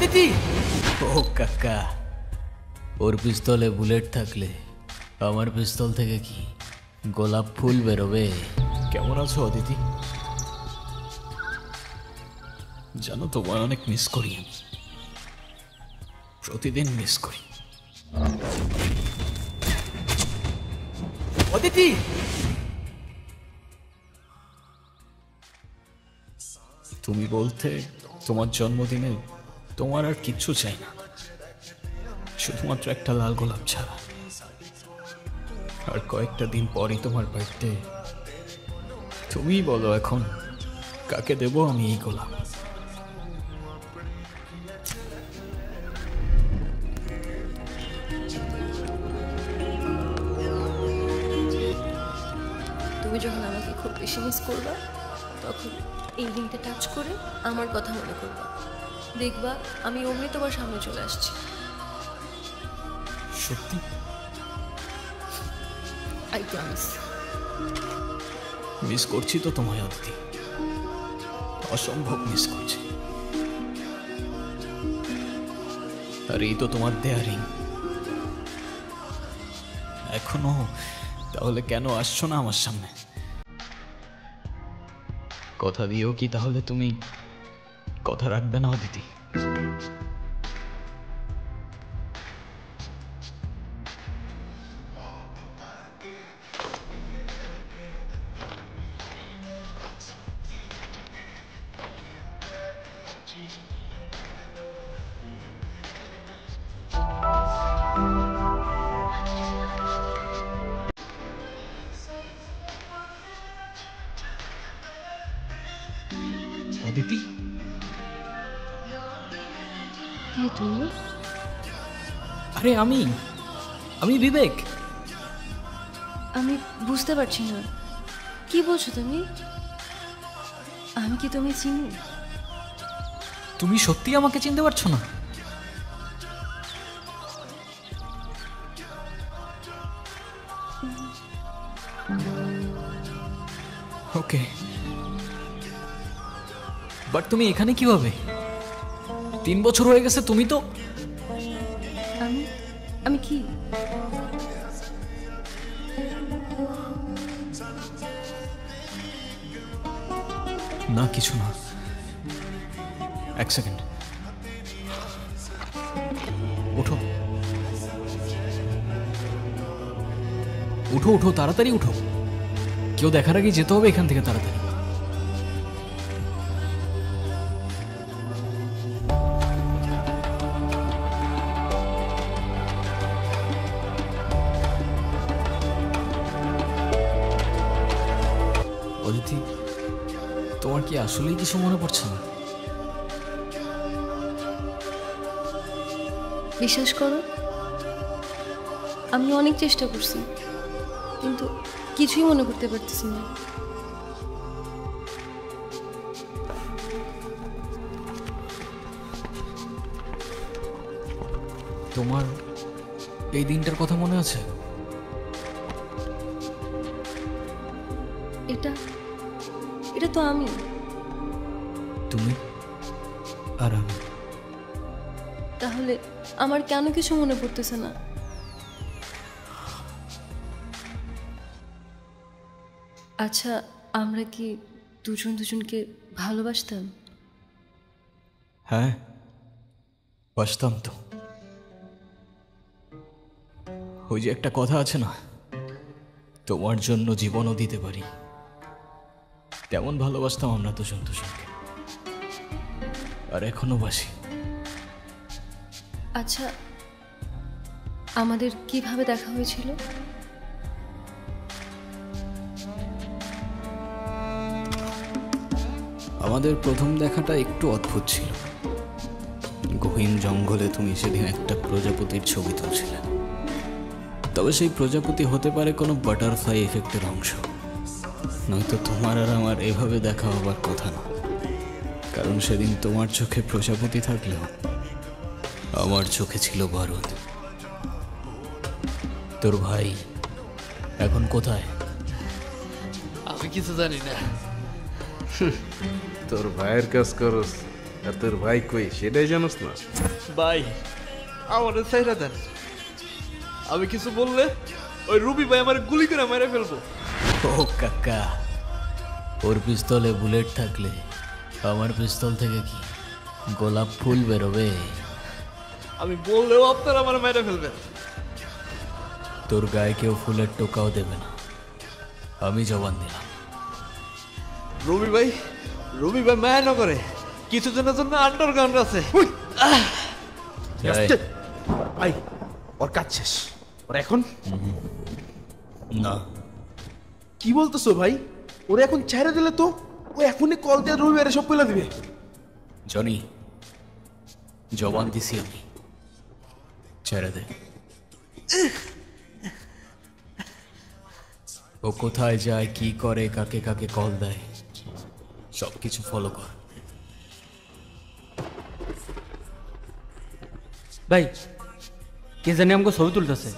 অদিতি! ও কাকা, ওর পিস্তলে বুলেট থাকলে আমার পিস্তল থেকে কি গোলাপ ফুল বেরোবে? কেমন আছো অদিতি? জানো তোমায় অনেক মিস করি আমি, প্রতিদিন মিস করি। অদিতি! তুমি বলতে তোমার জন্মদিনে তোমার আর কিচ্ছু চাই না, শুধুমাত্র একটা লাল গোলাপ ছাড়া। আর কয়েকটা দিন পরই তোমার বার্থডে। তুমিই বলো এখন কাকে দেব আমি এই গোলাপ? তুমি যখন আমাকে খুব বেশি মিস করবা তখন এই রিংটা টাচ করে আমার কথা মনে করবা, দেখবা আমি অমনি তোমার সামনে চলে আসছি। সত্যি? I promise. মিস করছি তো তোমায় অদিতি, অসম্ভব মিস করছি। আর এই তো তোমার দেয়া রিং এখনো, তাহলে কেন আসছো না আমার সামনে? কথা দিও কি তাহলে তুমি কথা রাখবে না অদিতি? অদিতি! হ্যাঁ তুমি? আরে আমি বিবেক। আমি বুঝতে পারছি না কি বলছো তুমি। আমি কি তুমি চিনি? তুমি সত্যি আমাকে চিনতে পারছো না? ওকে, বাট তুমি এখানে কিভাবে? 3 বছর হয়ে গেছে, তুমি তো। আমি কি? না কিছু না, এক সেকেন্ড। উঠো উঠো উঠো, তাড়াতাড়ি উঠো, কেউ দেখার আগে যেতে হবে এখান থেকে তাড়াতাড়ি। অদিতি, তোমার কি আসলেই কিছু মনে পড়ছে না? বিশ্বাস করো, আমি অনেক চেষ্টা করছি কিন্তু কিছুই মনে করতে পারতেছি না। তোমার এই দিনটার কথা মনে আছে? এটা এটা তো আমি। তুমি আর আমি। তাহলে আমার কেন কিছু মনে পড়তেছে না? আচ্ছা, আমরা কি দুজন দুজনকে ভালোবাসতাম? হ্যাঁ, বাসতাম তো। ওই যে একটা কথা আছে না, তোমার জন্য জীবনও দিতে পারি, তেমন ভালোবাসতাম আমরা দুজন দুজনকে, আর এখনো বাসি। আচ্ছা, আমাদের কিভাবে দেখা হয়েছিল? আমাদের প্রথম দেখাটা একটু অদ্ভুত ছিল। গহীন জঙ্গলে তুমি সেদিন একটা প্রজাপতির ছবি তুলছিলে, তবে সেই প্রজাপতি হতে পারে কোনো বাটারফ্লাই এফেক্টের অংশ, নয়তো তোমার আর আমার এভাবে দেখা হবার কথা না। কারণ সেদিন তোমার চোখে প্রজাপতি থাকলেও আমার চোখে ছিল বারুদ। তোর ভাই এখন কোথায়? আমি কিছু জানি না। তোর ভাইয়ের কাজ করস, আর তোর ভাই কই সেটাই জানোস না? ভাই আমাদের সাইরা দেন, আমি কিছু বললে ওই রুবি ভাই আমার গুলি করে মেরে ফেলবো। ও কাকা, ওর পিস্তলে বুলেট থাকলে আমার পিস্তল থেকে কি গোলাপ ফুল বেরোবে? আমি বললেও আপনারা আমার মেরে ফেলবেন। তোর গায়ে কেউ ফুলের টোকাও দেবে না, আমি জবান দিলাম। রবি ভাই মায়া না করে, কিছু জনের জন্য আন্ডারগ্রাউন্ড আছে। এই, ভাই ওর কাজ শেষ, ওর এখন না কি বলতেছো ভাই? ওরা এখন ছেড়ে দিলে তো ও এখনই কল দিয়ে রবিবারে সব বলে দিবে। জনি, জবান দিছি আমি, ছেড়ে দে। ও কোথায় যায়, কি করে, কাকে কাকে কল দেয়, সব কিছু ফলো কর। ভাই কে জানি আমাকে ছবি তুলতেছে।